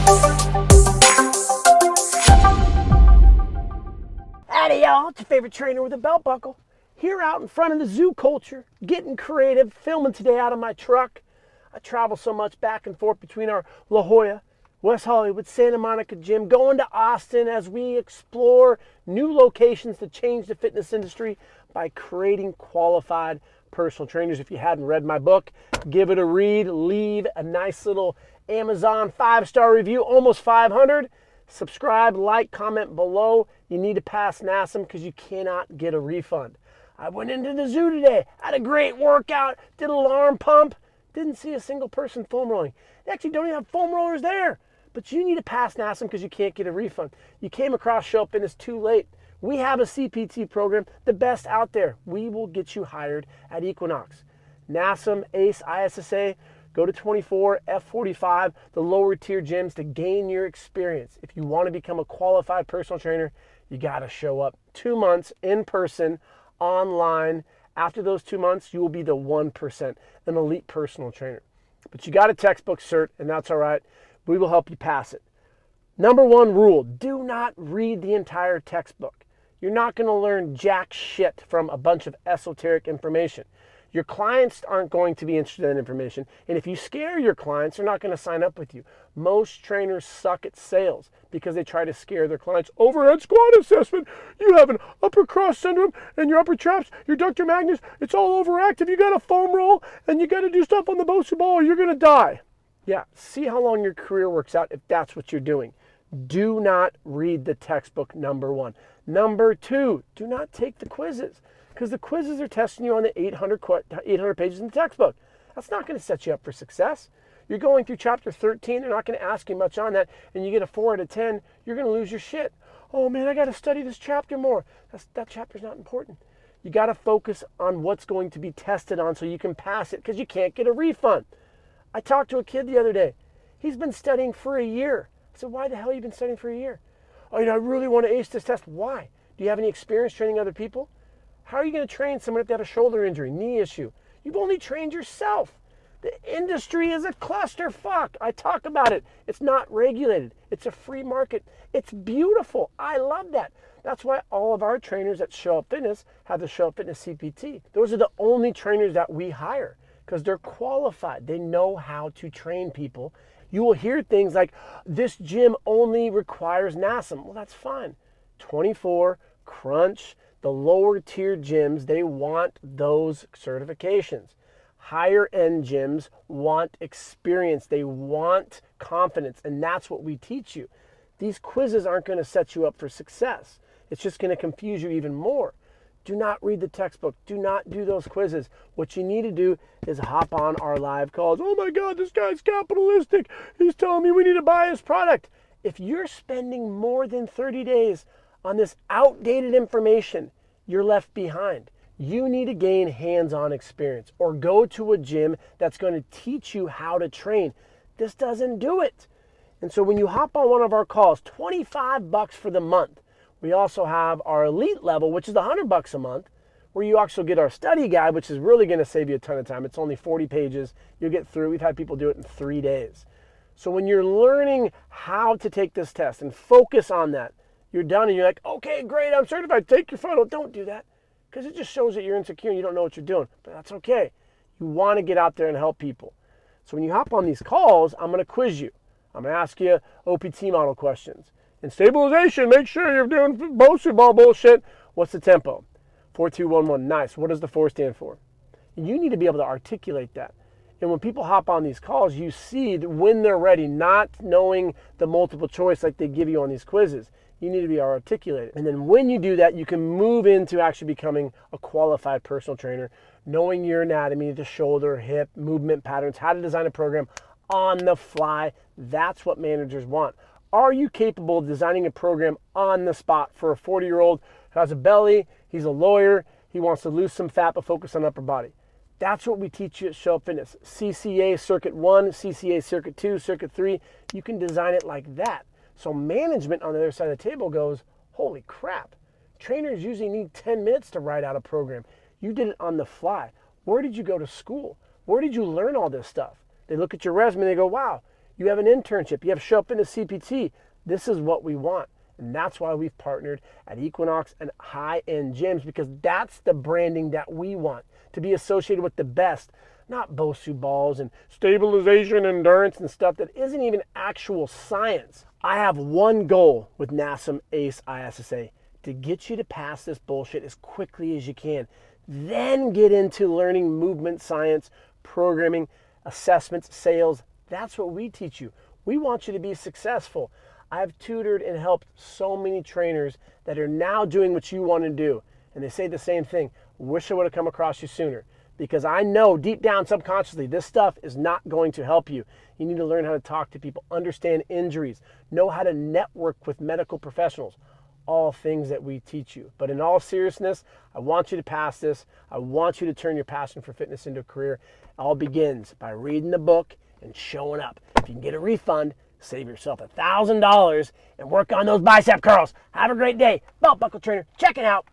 Howdy y'all, it's your favorite trainer with a belt buckle. Here out in front of the zoo culture, getting creative, filming today out of my truck. I travel so much back and forth between our La Jolla, West Hollywood, Santa Monica gym, going to Austin as we explore new locations to change the fitness industry by creating qualified personal trainers. If you hadn't read my book, give it a read. Leave a nice little Amazon 5-star review, almost 500. Subscribe, like, comment below. You need to pass NASM because you cannot get a refund. I went into the zoo today, had a great workout, did a little arm pump, didn't see a single person foam rolling. They actually don't even have foam rollers there. But you need to pass NASM because you can't get a refund. You came across Show Up Fitness too late. We have a CPT program, the best out there. We will get you hired at Equinox. NASM, ACE, ISSA, go to 24, F45, the lower tier gyms to gain your experience. If you want to become a qualified personal trainer, you got to show up 2 months in person, online. After those 2 months, you will be the 1%, an elite personal trainer. But you got a textbook cert, and that's all right. We will help you pass it. Number one rule, do not read the entire textbook. You're not going to learn jack shit from a bunch of esoteric information. Your clients aren't going to be interested in information, and if you scare your clients, they're not going to sign up with you. Most trainers suck at sales because they try to scare their clients. Overhead squat assessment, you have an upper cross syndrome and your upper traps, your Dr. Magnus, it's all overactive. You got a foam roll and you got to do stuff on the Bosu ball or you're going to die. Yeah, see how long your career works out if that's what you're doing. Do not read the textbook, number one. Number two, do not take the quizzes because the quizzes are testing you on the 800 pages in the textbook. That's not going to set you up for success. You're going through chapter 13, they're not going to ask you much on that, and you get a 4 out of 10, you're going to lose your shit. Oh man, I got to study this chapter more. That chapter's not important. You got to focus on what's going to be tested on so you can pass it because you can't get a refund. I talked to a kid the other day. He's been studying for a year. I said, why the hell have you been studying for a year? Oh, I really want to ace this test. Why? Do you have any experience training other people? How are you going to train someone if they have a shoulder injury, knee issue? You've only trained yourself. The industry is a clusterfuck. I talk about it. It's not regulated. It's a free market. It's beautiful. I love that. That's why all of our trainers at Show Up Fitness have the Show Up Fitness CPT. Those are the only trainers that we hire because they're qualified. They know how to train people. You will hear things like, this gym only requires NASM. Well, that's fine. 24, Crunch, the lower tier gyms, they want those certifications. Higher end gyms want experience. They want confidence, and that's what we teach you. These quizzes aren't going to set you up for success. It's just going to confuse you even more. Do not read the textbook. Do not do those quizzes. What you need to do is hop on our live calls. Oh my God, this guy's capitalistic. He's telling me we need to buy his product. If you're spending more than 30 days on this outdated information, you're left behind. You need to gain hands-on experience or go to a gym that's going to teach you how to train. This doesn't do it. And so when you hop on one of our calls, $25 for the month. We also have our elite level, which is $100 a month, where you also get our study guide, which is really going to save you a ton of time. It's only 40 pages. You'll get through. We've had people do it in 3 days. So when you're learning how to take this test and focus on that, you're done and you're like, okay, great, I'm certified. Take your photo. Don't do that because it just shows that you're insecure and you don't know what you're doing. But that's okay. You want to get out there and help people. So when you hop on these calls, I'm going to quiz you. I'm going to ask you OPT model questions. In stabilization, make sure you're doing Bosu ball bullshit. What's the tempo? 4211. Nice. What does the 4 stand for? You need to be able to articulate that. And when people hop on these calls, you see when they're ready, not knowing the multiple choice like they give you on these quizzes. You need to be articulated. And then when you do that, you can move into actually becoming a qualified personal trainer, knowing your anatomy, the shoulder, hip, movement patterns, how to design a program on the fly. That's what managers want. Are you capable of designing a program on the spot for a 40-year-old who has a belly, he's a lawyer, he wants to lose some fat but focus on upper body? That's what we teach you at Show Up Fitness. CCA Circuit 1, CCA Circuit 2, Circuit 3, you can design it like that. So management on the other side of the table goes, holy crap, trainers usually need 10 minutes to write out a program. You did it on the fly. Where did you go to school? Where did you learn all this stuff? They look at your resume and they go, wow, You have an internship. You have Up Fitness CPT. This is what we want. And that's why we've partnered at Equinox and high-end gyms, because that's the branding that we want, to be associated with the best, not Bosu balls and stabilization, endurance, and stuff that isn't even actual science. I have one goal with NASM ACE ISSA, to get you to pass this bullshit as quickly as you can. Then get into learning movement science, programming, assessments, sales. That's what we teach you. We want you to be successful. I've tutored and helped so many trainers that are now doing what you want to do. And they say the same thing. Wish I would have come across you sooner. Because I know deep down subconsciously, this stuff is not going to help you. You need to learn how to talk to people, understand injuries, know how to network with medical professionals. All things that we teach you. But in all seriousness, I want you to pass this. I want you to turn your passion for fitness into a career. It all begins by reading the book and showing up. If you can get a refund, save yourself $1,000 and work on those bicep curls. Have a great day. Belt Buckle Trainer, check it out.